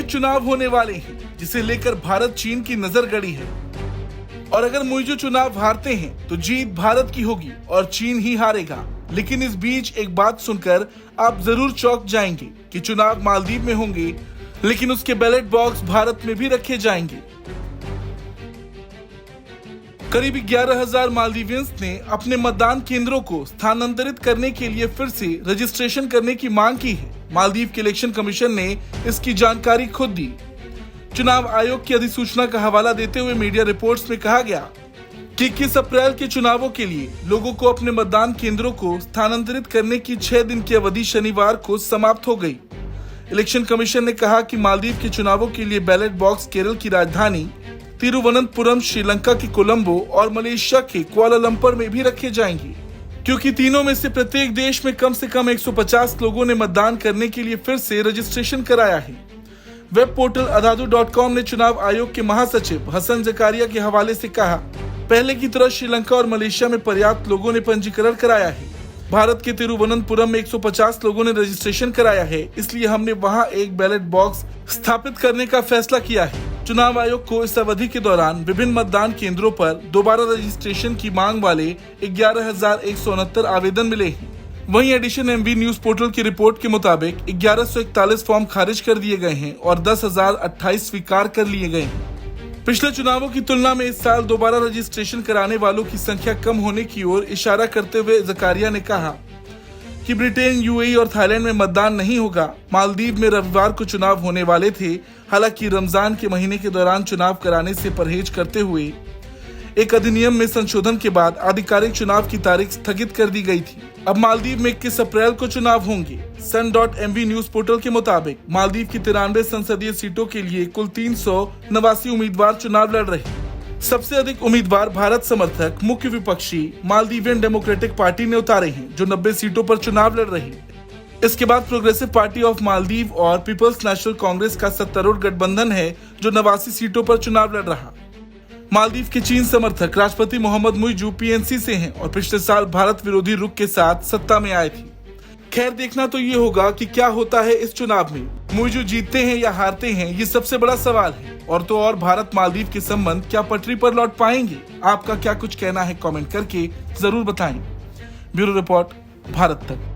चुनाव होने वाले हैं जिसे लेकर भारत चीन की नजर गड़ी है और अगर मुइज़ू चुनाव हारते हैं तो जीत भारत की होगी और चीन ही हारेगा। लेकिन इस बीच एक बात सुनकर आप जरूर चौंक जाएंगे कि चुनाव मालदीव में होंगे लेकिन उसके बैलेट बॉक्स भारत में भी रखे जाएंगे। करीब 11,000 मालदीवियंस ने अपने मतदान केंद्रों को स्थानांतरित करने के लिए फिर से रजिस्ट्रेशन करने की मांग की है। मालदीव के इलेक्शन कमीशन ने इसकी जानकारी खुद दी। चुनाव आयोग की अधिसूचना का हवाला देते हुए मीडिया रिपोर्ट्स में कहा गया कि 21 अप्रैल के चुनावों के लिए लोगों को अपने मतदान केंद्रों को स्थानांतरित करने की 6 दिन की अवधि शनिवार को समाप्त हो गई। इलेक्शन कमीशन ने कहा कि मालदीव के चुनावों के लिए बैलेट बॉक्स केरल की राजधानी तिरुवनंतपुरम, श्रीलंका की कोलंबो और मलेशिया के कुआलालंपुर में भी रखे जाएंगे, क्योंकि तीनों में से प्रत्येक देश में कम से कम 150 लोगों ने मतदान करने के लिए फिर से रजिस्ट्रेशन कराया है। वेब पोर्टल adadu.com ने चुनाव आयोग के महासचिव हसन जकारिया के हवाले से कहा, पहले की तरह श्रीलंका और मलेशिया में पर्याप्त लोगों ने पंजीकरण कराया है। भारत के तिरुवनंतपुरम में 150 लोगों ने रजिस्ट्रेशन कराया है, इसलिए हमने वहां एक बैलेट बॉक्स स्थापित करने का फैसला किया है। चुनाव आयोग को इस अवधि के दौरान विभिन्न मतदान केंद्रों पर दोबारा रजिस्ट्रेशन की मांग वाले 11,169 आवेदन मिले हैं। वहीं एडिशन एमवी न्यूज पोर्टल की रिपोर्ट के मुताबिक 1141 फॉर्म खारिज कर दिए गए हैं और 10,028 स्वीकार कर लिए गए हैं। पिछले चुनावों की तुलना में इस साल दोबारा रजिस्ट्रेशन कराने वालों की संख्या कम होने की ओर इशारा करते हुए जकारिया ने कहा कि ब्रिटेन, यूएई और थाईलैंड में मतदान नहीं होगा। मालदीव में रविवार को चुनाव होने वाले थे, हालांकि रमजान के महीने के दौरान चुनाव कराने से परहेज करते हुए एक अधिनियम में संशोधन के बाद आधिकारिक चुनाव की तारीख स्थगित कर दी गई थी। अब मालदीव में 21 अप्रैल को चुनाव होंगे। सन.mv न्यूज पोर्टल के मुताबिक मालदीव की 93 संसदीय सीटों के लिए कुल 389 उम्मीदवार चुनाव लड़ रहे हैं। सबसे अधिक उम्मीदवार भारत समर्थक मुख्य विपक्षी मालदीवियन डेमोक्रेटिक पार्टी ने उतारे हैं, जो 90 सीटों पर चुनाव लड़ रही है। इसके बाद प्रोग्रेसिव पार्टी ऑफ मालदीव और पीपल्स नेशनल कांग्रेस का सत्तारूढ़ गठबंधन है, जो 89 सीटों पर चुनाव लड़ रहा। मालदीव के चीन समर्थक राष्ट्रपति मोहम्मद मुइज़ू पीएनसी से हैं और पिछले साल भारत विरोधी रुख के साथ सत्ता में आए थे। खैर, देखना तो ये होगा कि क्या होता है इस चुनाव में। मुइज़ू जीतते हैं या हारते हैं, ये सबसे बड़ा सवाल है। और तो और भारत मालदीव के संबंध क्या पटरी पर लौट पाएंगे? आपका क्या कुछ कहना है कमेंट करके जरूर बताएं। ब्यूरो रिपोर्ट, भारत तक।